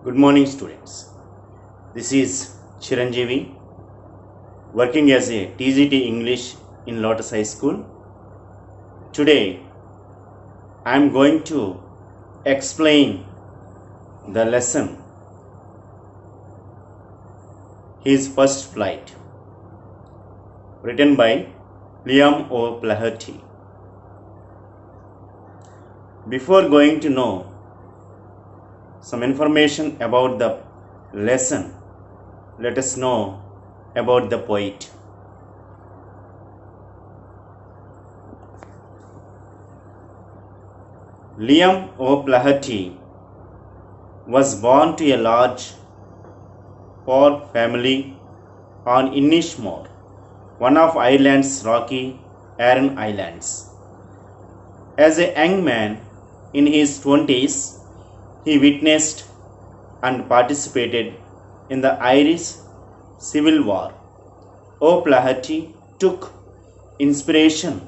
Good morning, students. This is Chiranjeevi, working as a TGT English in Lotus High School. Today, I am going to explain the lesson, His First Flight, written by Liam O'Flaherty. Before going to know some information about the lesson, let us know about the poet. Liam O'Flaherty was born to a large, poor family on Inishmore, one of Ireland's rocky Aran Islands. As a young man in his 20s, he witnessed and participated in the Irish Civil War. O'Flaherty took inspiration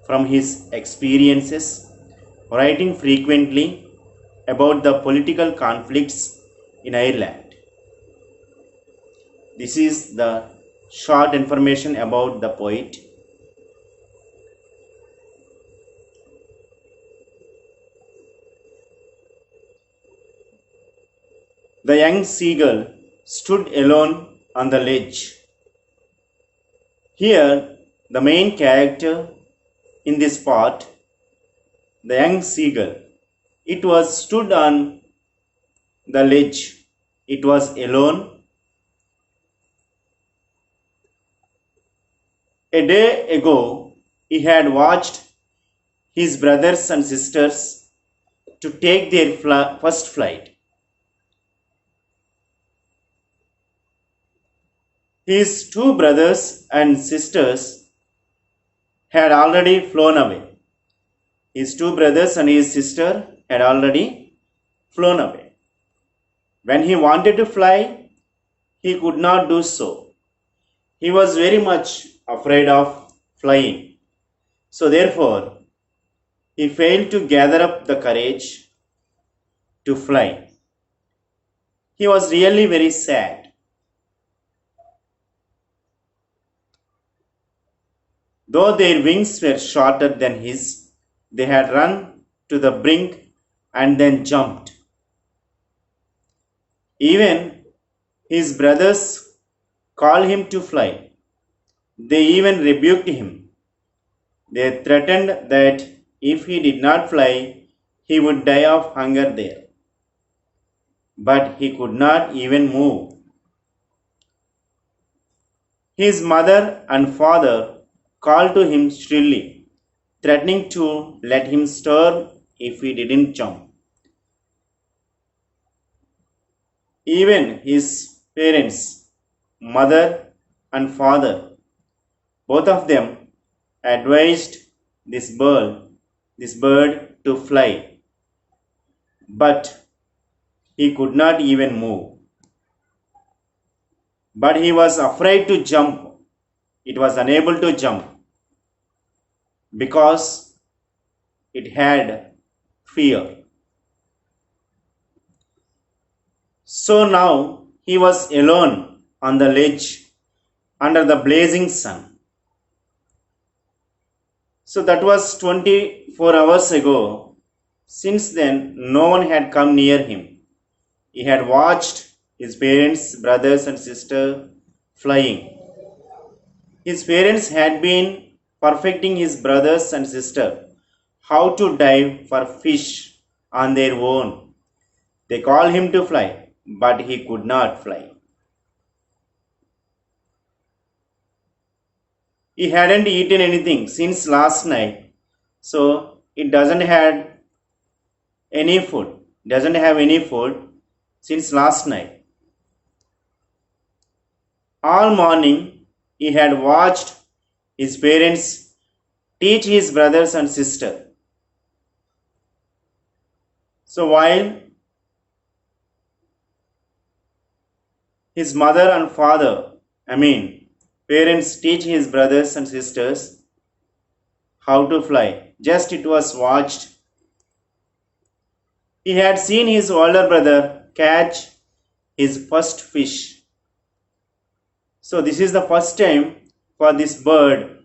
from his experiences, writing frequently about the political conflicts in Ireland. This is the short information about the poet. The young seagull stood alone on the ledge. Here, the main character in this part, the young seagull, it was stood on the ledge. It was alone. A day ago, he had watched his brothers and sisters to take their first flight. His two brothers and sisters had already flown away. His two brothers and his sister had already flown away. When he wanted to fly, he could not do so. He was very much afraid of flying. So therefore, he failed to gather up the courage to fly. He was really very sad. Though their wings were shorter than his, they had run to the brink and then jumped. Even his brothers called him to fly. They even rebuked him. They threatened that if he did not fly, he would die of hunger there. But he could not even move. His mother and father called to him shrilly, threatening to let him starve if he didn't jump. Even his parents, mother and father, both of them advised this bird to fly, but he could not even move. But he was afraid to jump. It was unable to jump because it had fear. So now he was alone on the ledge under the blazing sun. So that was 24 hours ago. Since then, no one had come near him. He had watched his parents, brothers and sister flying. His parents had been perfecting his brothers and sister how to dive for fish on their own. They called him to fly, but he could not fly. He hadn't eaten anything since last night, so it doesn't have any food since last night. All morning he had watched his parents teach his brothers and sister. So while his mother and father, parents teach his brothers and sisters how to fly, just it was watched. He had seen his older brother catch his first fish. So this is the first time for this bird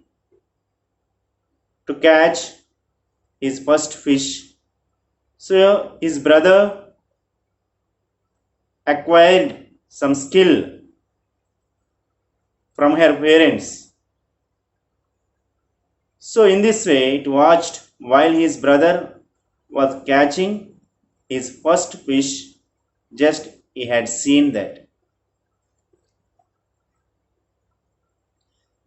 to catch his first fish. So his brother acquired some skill from her parents. So in this way, it watched while his brother was catching his first fish, just he had seen that.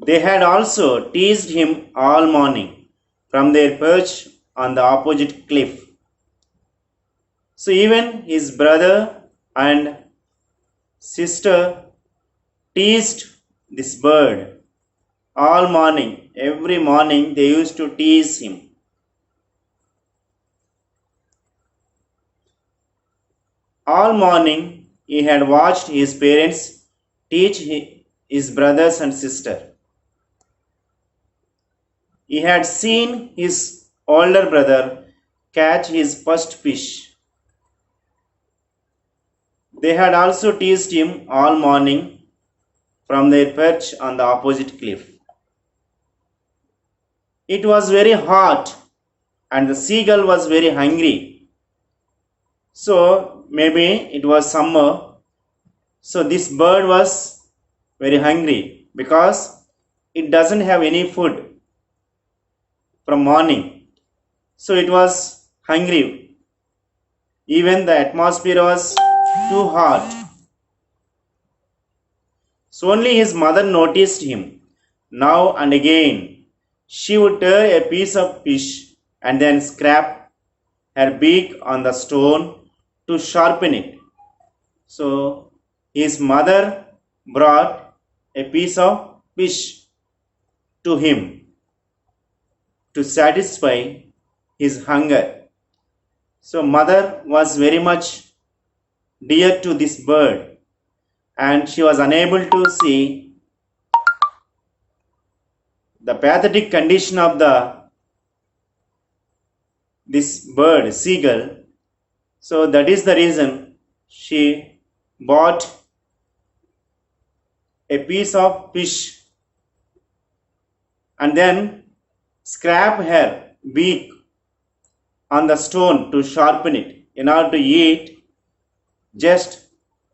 They had also teased him all morning from their perch on the opposite cliff. So even his brother and sister teased this bird all morning. Every morning they used to tease him. All morning he had watched his parents teach his brothers and sister. He had seen his older brother catch his first fish. They had also teased him all morning from their perch on the opposite cliff. It was very hot and the seagull was very hungry. So maybe it was summer. So this bird was very hungry because it doesn't have any food from morning. So it was hungry. Even the atmosphere was too hot. So only his mother noticed him. Now and again, she would tear a piece of fish and then scrape her beak on the stone to sharpen it. So his mother brought a piece of fish to him to satisfy his hunger. So mother was very much dear to this bird and she was unable to see the pathetic condition of this bird, seagull. So that is the reason she bought a piece of fish and then scrape her beak on the stone to sharpen it. In order to eat, just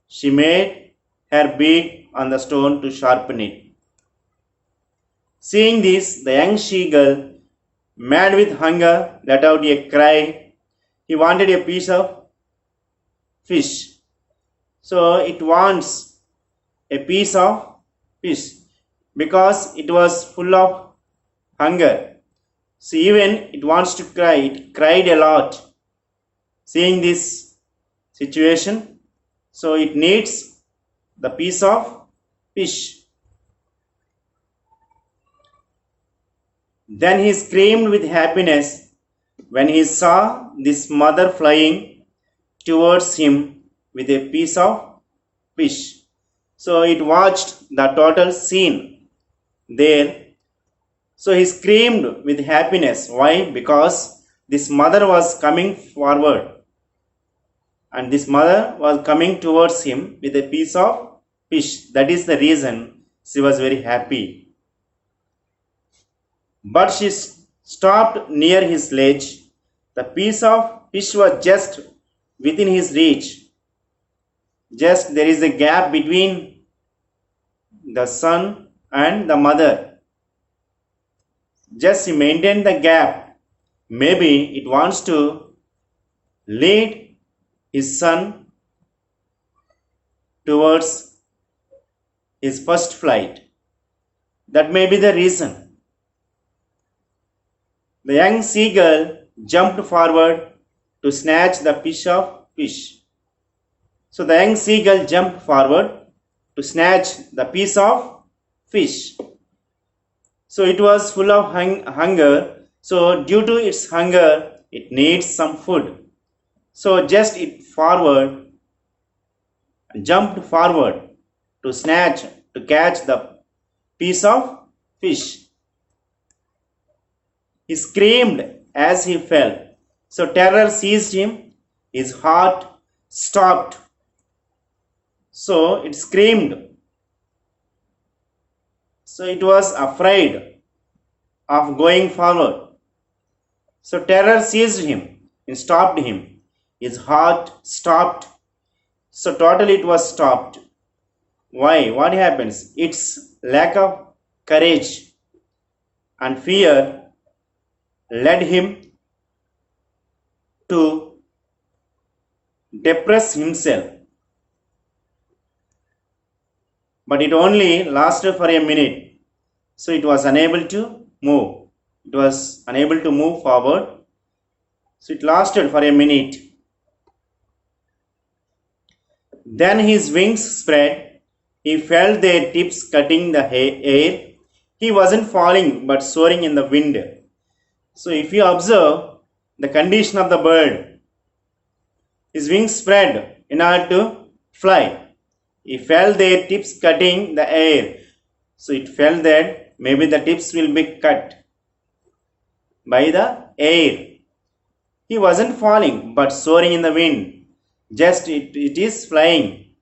she made her beak on the stone to sharpen it. Seeing this, the young seagull, mad with hunger, let out a cry. He wanted a piece of fish. So it wants a piece of fish because it was full of hunger. So even it wants to cry. It cried a lot. Seeing this situation, so it needs the piece of fish. Then he screamed with happiness when he saw this mother flying towards him with a piece of fish. So it watched the total scene there. So he screamed with happiness. Why? Because this mother was coming forward and this mother was coming towards him with a piece of fish. That is the reason she was very happy. But she stopped near his ledge. The piece of fish was just within his reach. Just there is a gap between the son and the mother. Just he maintained the gap. Maybe it wants to lead his son towards his first flight. That may be the reason. The young seagull jumped forward to snatch the piece of fish. So the young seagull jumped forward to snatch the piece of fish. So it was full of hunger. So due to its hunger, it needs some food. So just it jumped forward to catch the piece of fish. He screamed as he fell. So terror seized him. His heart stopped So it screamed. So it was afraid of going forward. So terror seized him and stopped him. His heart stopped. So totally it was stopped. Why? What happens? It's lack of courage and fear led him to depress himself. But it only lasted for a minute. So it was unable to move. It was unable to move forward. So it lasted for a minute. Then his wings spread. He felt their tips cutting the air. He wasn't falling but soaring in the wind. So if you observe the condition of the bird, his wings spread in order to fly. He felt their tips cutting the air. So it felt that maybe the tips will be cut by the air. He wasn't falling but soaring in the wind. Just it is flying.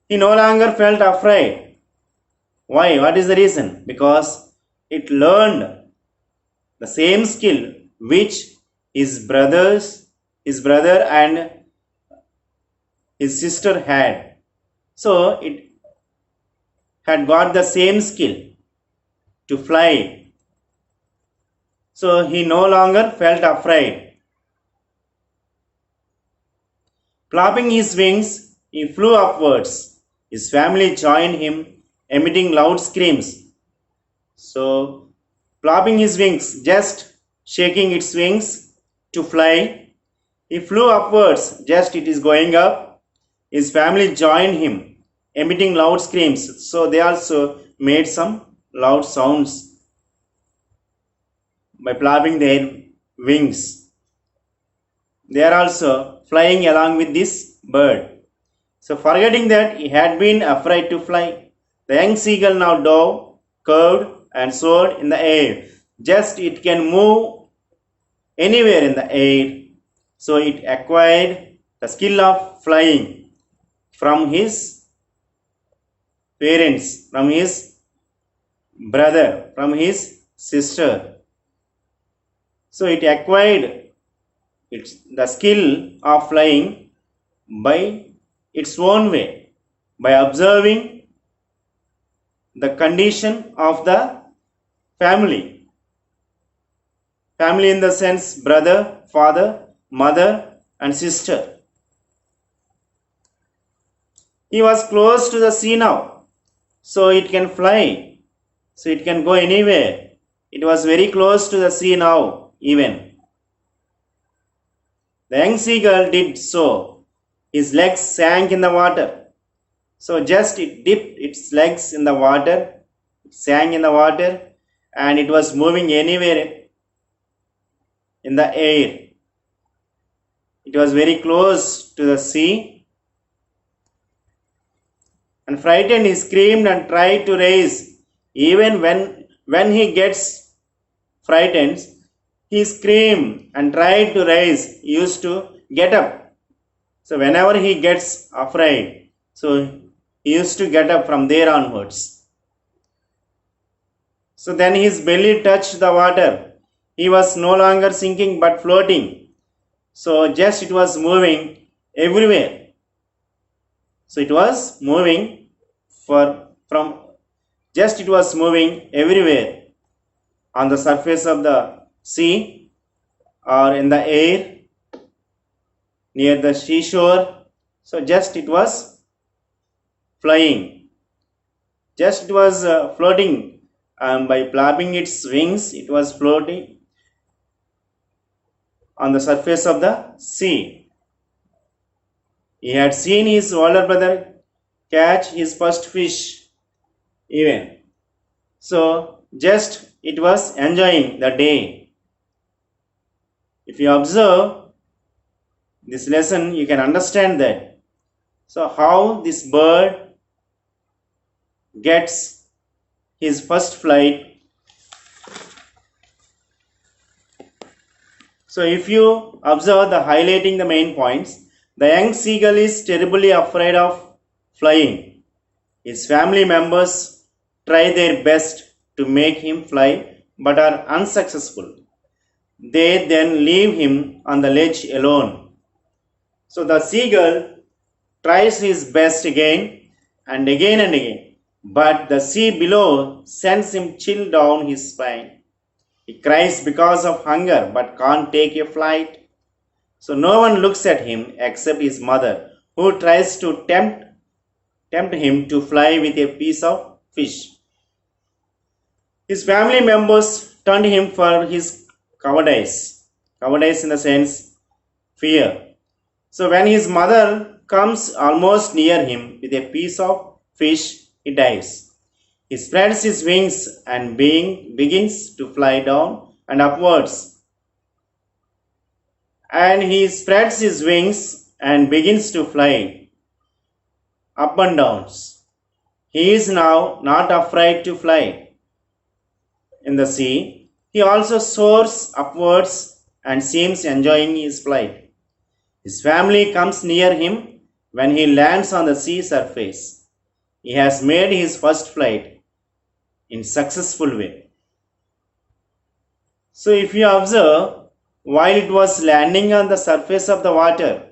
He no longer felt afraid. Why? What is the reason? Because it learned the same skill which his brother and his sister had. So it had got the same skill to fly. So he no longer felt afraid. Flapping his wings, he flew upwards. His family joined him, emitting loud screams. So, flapping his wings, just shaking its wings to fly, he flew upwards, just it is going up. His family joined him, emitting loud screams. So, they also made some loud sounds by flapping their wings. They are also flying along with this bird. So forgetting that he had been afraid to fly, the young seagull now dove, curved and soared in the air. Just it can move anywhere in the air. So it acquired the skill of flying from his parents, from his brother, from his sister. So it acquired the skill of flying by its own way, by observing the condition of the family. Family in the sense brother, father, mother and sister. He was close to the sea now, so it can fly, so it can go anywhere. It was very close to the sea now even. The young seagull did so. His legs sank in the water. So just it dipped its legs in the water, it sank in the water, and it was moving anywhere in the air. It was very close to the sea. And frightened, he screamed and tried to raise. Even when he gets frightened, he screamed and tried to raise. He used to get up. So whenever he gets afraid, so he used to get up from there onwards. So then his belly touched the water. He was no longer sinking but floating. So just it was moving everywhere. So it was moving it was moving everywhere on the surface of the sea or in the air near the seashore. So just it was flying. Just it was floating, and by flapping its wings, it was floating on the surface of the sea. He had seen his older brother catch his first fish even. So just it was enjoying the day. If you observe this lesson, you can understand that. So how this bird gets his first flight. So if you observe the highlighting the main points, The young seagull is terribly afraid of flying. His family members try their best to make him fly but are unsuccessful. They then leave him on the ledge alone. So the seagull tries his best again and again and again, but the sea below sends him chill down his spine. He cries because of hunger but can't take a flight. So no one looks at him except his mother, who tries to tempt him to fly with a piece of fish. His family members turned him for his cowardice. Cowardice in the sense fear. So when his mother comes almost near him with a piece of fish, he dives. He spreads his wings and begins to fly down and upwards. And he spreads his wings and begins to fly up and downs. He is now not afraid to fly in the sea. He also soars upwards and seems enjoying his flight. His family comes near him when he lands on the sea surface. He has made his first flight in successful way. So if you observe, while it was landing on the surface of the water,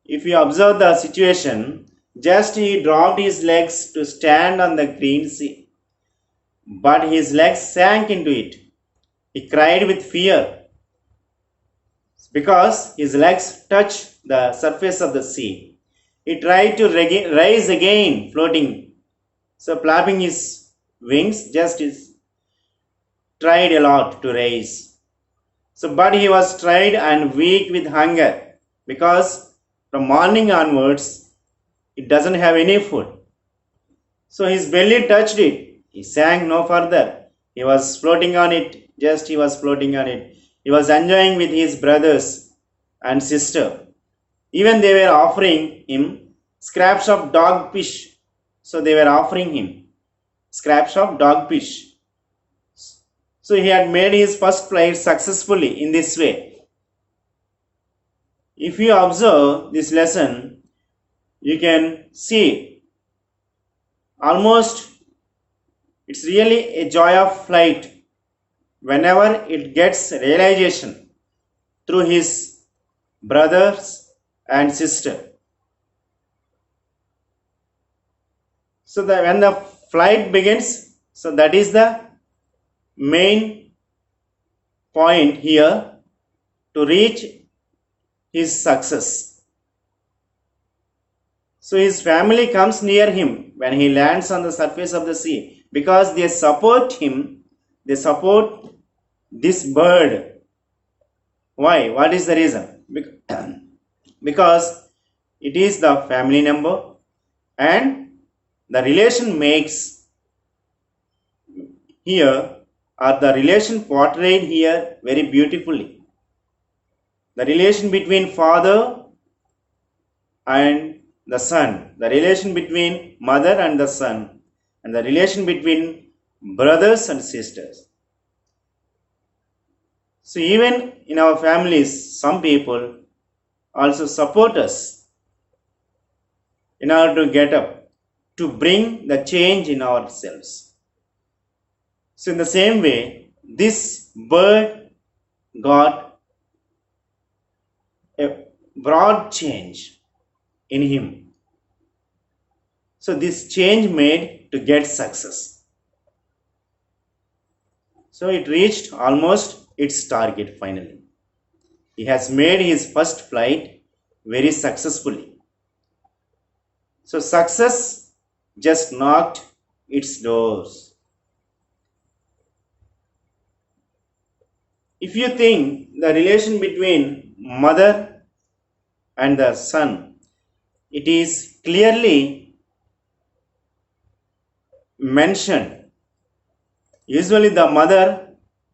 if you observe the situation, just he dropped his legs to stand on the green sea, but his legs sank into it. He cried with fear because his legs touched the surface of the sea. He tried to rise again, floating. So flapping his wings, just tried a lot to rise. So, but he was tired and weak with hunger because from morning onwards, it doesn't have any food. So his belly touched it. He sank no further. He was floating on it. Just he was floating on it. He was enjoying with his brothers and sister. Even they were offering him scraps of dog fish. So they were offering him scraps of dog fish. So he had made his first flight successfully in this way. If you observe this lesson, you can see almost it's really a joy of flight whenever it gets realization through his brothers and sister. So that when the flight begins, so that is the main point here to reach his success. So his family comes near him when he lands on the surface of the sea because they support him, they support this bird. Why? What is the reason? Because it is the family member and the relation makes here or the relation portrayed here very beautifully. The relation between father and the son, the relation between mother and the son, and the relation between brothers and sisters. So even in our families, some people also support us in order to get up, to bring the change in ourselves. So in the same way, this bird got a broad change in him. So this change made to get success. So it reached almost its target finally. He has made his first flight very successfully. So success just knocked its doors. If you think the relation between mother and the son, it is clearly mentioned. Usually the mother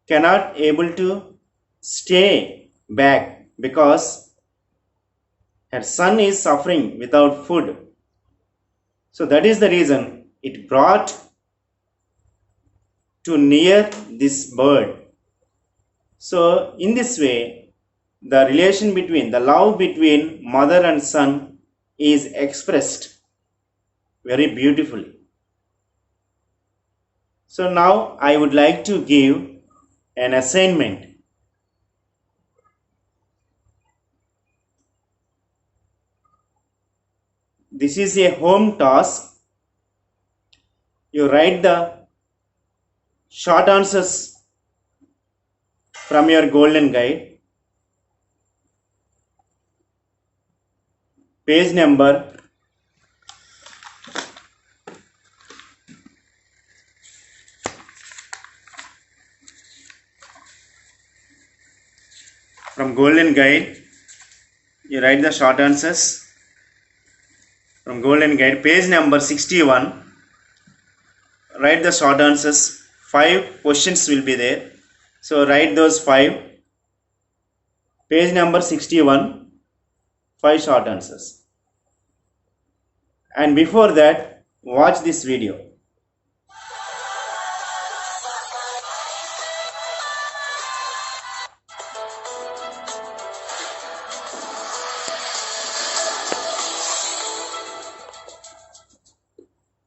cannot able to stay back because her son is suffering without food. So that is the reason it brought to near this bird. So in this way, the relation between, the love between mother and son is expressed very beautifully. So now I would like to give an assignment. This is a home task. You write the short answers from your golden guide, page number 61. Write the short answers. 5 questions will be there. So write those 5. Page number 61. 5 short answers. And before that, watch this video.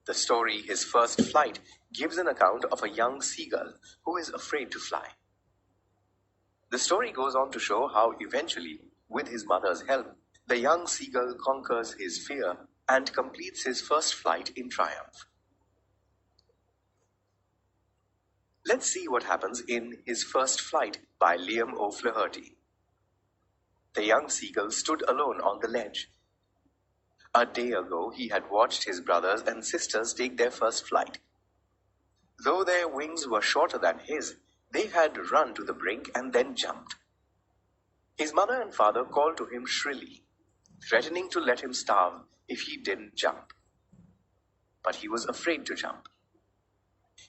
The story His First Flight gives an account of a young seagull who is afraid to fly. The story goes on to show how eventually, with his mother's help, the young seagull conquers his fear and completes his first flight in triumph. Let's see what happens in His First Flight by Liam O'Flaherty. The young seagull stood alone on the ledge. A day ago, he had watched his brothers and sisters take their first flight. Though their wings were shorter than his, they had run to the brink and then jumped. His mother and father called to him shrilly, threatening to let him starve if he didn't jump. But he was afraid to jump.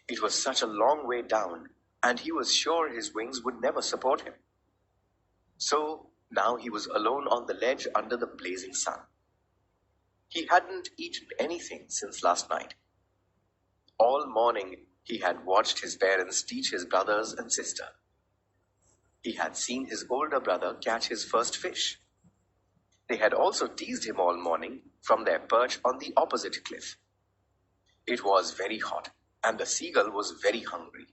It was such a long way down, and he was sure his wings would never support him. So now he was alone on the ledge under the blazing sun. He hadn't eaten anything since last night. All morning, he had watched his parents teach his brothers and sister. He had seen his older brother catch his first fish. They had also teased him all morning from their perch on the opposite cliff. It was very hot, and the seagull was very hungry.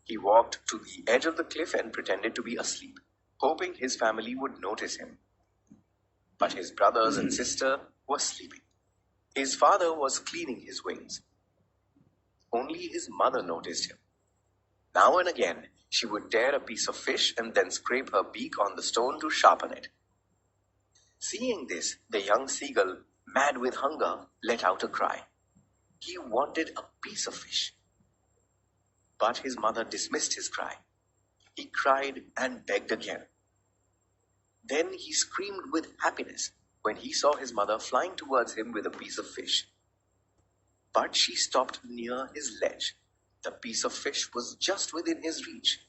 He walked to the edge of the cliff and pretended to be asleep, hoping his family would notice him. But his brothers and sister were sleeping. His father was cleaning his wings. Only his mother noticed him. Now and again, she would tear a piece of fish and then scrape her beak on the stone to sharpen it. Seeing this, the young seagull, mad with hunger, let out a cry. He wanted a piece of fish. But his mother dismissed his cry. He cried and begged again. Then he screamed with happiness when he saw his mother flying towards him with a piece of fish. But she stopped near his ledge. The piece of fish was just within his reach.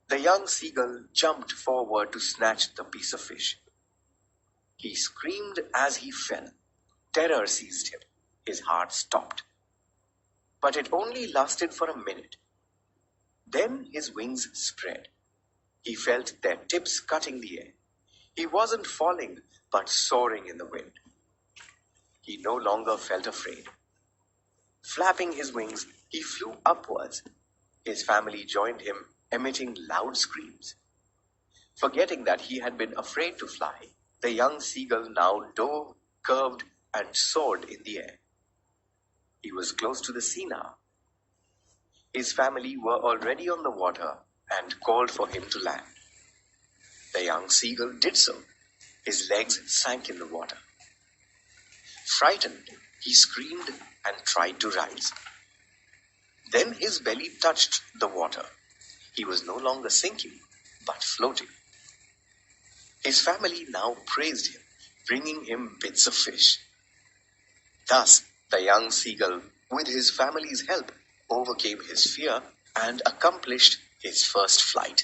The young seagull jumped forward to snatch the piece of fish. He screamed as he fell. Terror seized him. His heart stopped. But it only lasted for a minute. Then his wings spread. He felt their tips cutting the air. He wasn't falling, but soaring in the wind. He no longer felt afraid. Flapping his wings, he flew upwards. His family joined him, emitting loud screams. Forgetting that he had been afraid to fly, the young seagull now dove, curved, and soared in the air. He was close to the sea now. His family were already on the water and called for him to land. The young seagull did so. His legs sank in the water. Frightened, he screamed and tried to rise. Then his belly touched the water. He was no longer sinking, but floating. His family now praised him, bringing him bits of fish. Thus, the young seagull, with his family's help, overcame his fear and accomplished his first flight.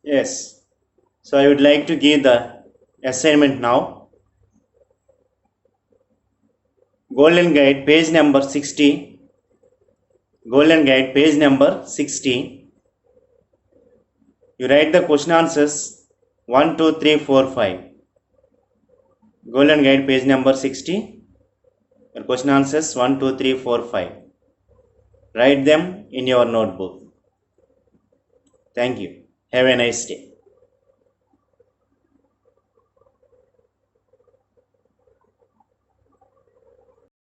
Yes. So I would like to give the assignment now. Golden Guide, page number 60. Golden Guide, page number 60. You write the question answers 1, 2, 3, 4, 5. Golden Guide, page number 60. Your question answers 1, 2, 3, 4, 5. Write them in your notebook. Thank you. Have a nice day.